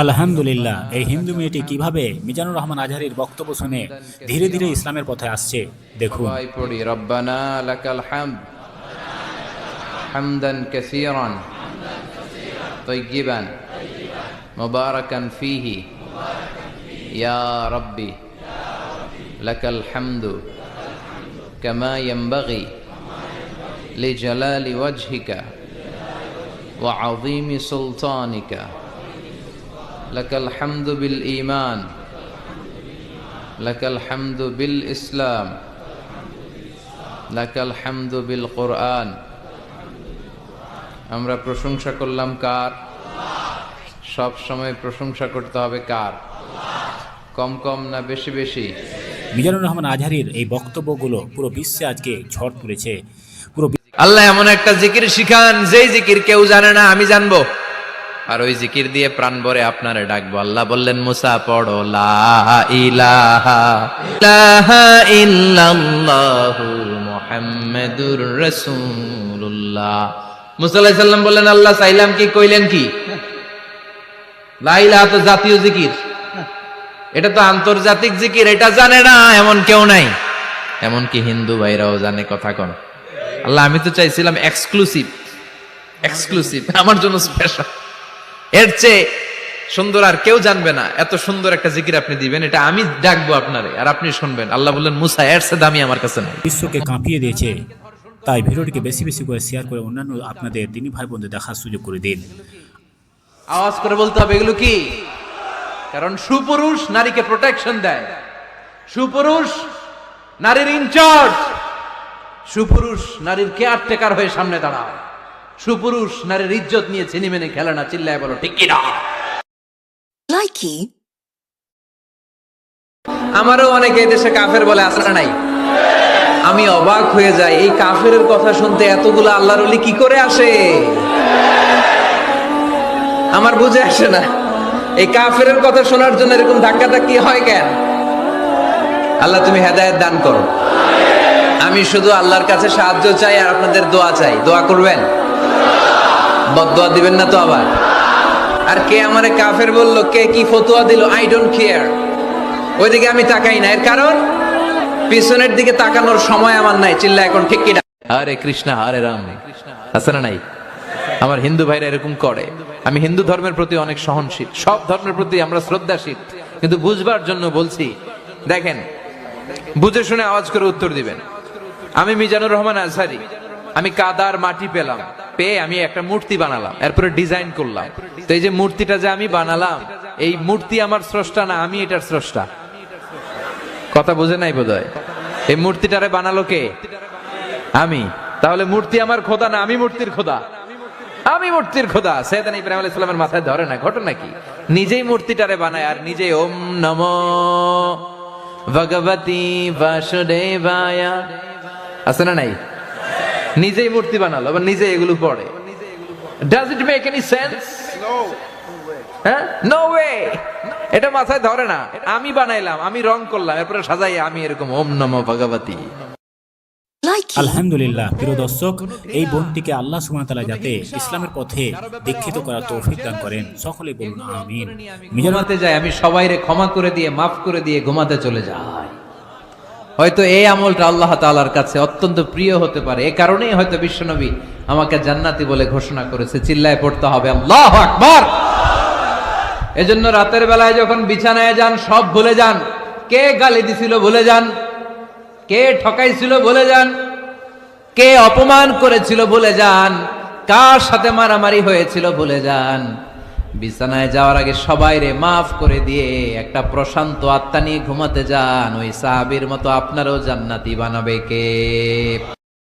আলহামদুলিল্লাহ, এই হিন্দু মেয়েটি কিভাবে মিজানুর রহমান আজহারীর বক্তব্য শুনে ধীরে ধীরে ইসলামের পথে আসছে দেখুন। সবাই পড়ি রব্বানা লাকাল হামদ হামদান কাসীরান তাইয়্যিবান মুবারাকান ফীহি ইয়া রাব্বি লাকাল হামদু কামা ইয়ানবাগি লিজালালি ওয়াজহিকা ওয়া আযীমি সুলতানিকা লাকাল হামদু বিল ঈমান লাকাল হামদু বিল ইসলাম লাকাল হামদু বিল কোরআন। আমরা প্রশংসা করলাম কার? সব সময় প্রশংসা করতে হবে কার? কম কম না বেশি বেশি? মিজানুর রহমান আজহারীর এই বক্তব্যগুলো পুরো বিশ্বে আজকে ঝড় তুলেছে। আল্লাহ এমন একটা জিকির শিখান যেই জিকির কেউ জানে না, আমি জানবো, আর ওই জিকির দিয়ে প্রাণ ভরে আপনারে ডাকবো। আল্লাহ বললেন, মুসা পড়ো লা ইলাহা ইল্লাল্লাহু মুহাম্মাদুর রাসূলুল্লাহ। মুসা আলাইহিস সালাম বললেন, আল্লাহ চাইলাম কি, কইলেন কি? লা ইলাহা তো জাতীয় জিকির, এটা তো আন্তর্জাতিক জিকির, এটা জানে না এমন কেউ নাই। এমনকি হিন্দু ভাইরাও জানে। কথা কোন? আল্লাহ আমি তো চাইছিলাম এক্সক্লুসিভ, আমার জন্য স্পেশাল, এর চেয়ে সুন্দর আর কেউ জানবে না। এত সুন্দর একটা জিকির আপনি দিবেন, এটা আমি ডাকবো আপনারে আর আপনি শুনবেন। আল্লাহ বললেন, মুসা এর চেয়ে দামি আমার কাছে নাই। বিশ্বকে কাঁপিয়ে দিয়েছে। তাই ভিডিওটিকে বেশি বেশি করে শেয়ার করে অন্যান্য আপনাদের দিনী ভাই বোনদের দেখার সুযোগ করে দিন। আওয়াজ করে বলতে হবে এগুলো কি? কারণ সুপুরুষ নারীকে প্রোটেকশন দেয়, সুপুরুষ নারীর ইনচার্জ, সুপুরুষ নারীর কেয়ারটেকার হয়ে সামনে দাঁড়ায়, সুপুরুষ নারীর ইজ্জত নিয়ে চিনি মেনে খেলে না। চিল্লায় বলো ঠিক কিনা? আমারও অনেকে দেশে কাফের বলে, আসলে নাই। আমি অবাক হয়ে যাই, এই কাফেরের কথা শুনতে এতগুলো আল্লাহর ওলি কি করে আসে? আমার বুঝে আসে না, এই কাফেরের কথা শোনার জন্য এরকম ধাক্কাধাক্কি হয় কেন? আল্লাহ তুমি হেদায়েত দান করো। আমি শুধু আল্লাহর কাছে সাহায্য চাই আর আপনাদের দোয়া চাই। দোয়া করবেন, বদদোয়া দিবেন না তো আবার। আর কে আমারে কাফের বললো, কে কি ফতোয়া দিল, আই ডোন্ট কেয়ার, ওইদিকে আমি তাকাই না। এর কারণ পিছনের দিকে তাকানোর সময় আমার নাই। চিল্লা এখন ঠিক কিনা? হরে কৃষ্ণ হরে রাম, আছে না নাই? আমার হিন্দু ভাইরা এরকম করে। আমি হিন্দু ধর্মের প্রতি অনেক সহনশীল, সব ধর্মের প্রতি আমরা শ্রদ্ধাশীল, কিন্তু বুঝবার জন্য বলছি। দেখেন, বুঝে শুনে আওয়াজ করে উত্তর দিবেন। আমি মিজানুর রহমান আজহারী, আমি কাদার মাটি পেলাম, পেয়ে আমি একটা মূর্তি বানালাম, এরপরে ডিজাইন করলাম। তো এই যে মূর্তিটা যে আমি বানালাম, এই মূর্তি আমার স্রষ্টা না, আমি এটার স্রষ্টা। কথা বুঝে নাই বোধহয়? এই মূর্তিটারে বানালো কে? আমি। তাহলে মূর্তি আমার খোদা না, আমি মূর্তির খোদা? আমি মূর্তির খোদা। সৈয়দনা ইব্রাহিম আলাইহিস সালামের মাথায় ধরে না? ঘটনা কি? নিজেই মূর্তিটারে বানায় আর নিজেই ওম নমো ভগবতী বাসুদেবায়া, আছে না নাই? নিজেই মূর্তি বানালো, আবার নিজে এগুলো পড়ে। Does it make any sense? হ্যাঁ, নো ওয়ে। এটা মাথায় ধরে না। আমি বানাইলাম, আমি রং করলাম, এরপরে সাজাই আমি এরকম ওম নমো ভগবতী। আলহামদুলিল্লাহ, প্রিয় দর্শক, এই বোনটিকে আল্লাহ সুবহানাহু ওয়া তাআলা যাতে ইসলামের পথে দীক্ষিত করার তৌফিক দান করেন, সকলে বলুন আমিন। ঘুমাতে যাই, আমি সবাইরে ক্ষমা করে দিয়ে, মাফ করে দিয়ে ঘুমাতে চলে যাই। হয়তো এই আমলটা আল্লাহ তাআলার কাছে অত্যন্ত প্রিয় হতে পারে। এই কারণেই হয়তো বিশ্বনবী আমাকে জান্নাতি বলে ঘোষণা করেছে। চিল্লায় পড়তে হবে আল্লাহু আকবার। এজন্য রাতের বেলায় যখন বিছানায় যান, সব ভুলে যান। কে গালি দিছিল ভুলে যান, কে ঠকাইছিল ভুলে যান, কে অপমান করেছিল ভুলে যান, কার সাথে মারামারি হয়েছিল ভুলে যান। বিছানায় যাওয়ার আগে সবাইরে মাফ করে দিয়ে একটা প্রশান্ত আত্মা নিয়ে ঘুমাতে যান। ওই সাহাবীর মতো আপনারও জান্নাতি বানাবে কে?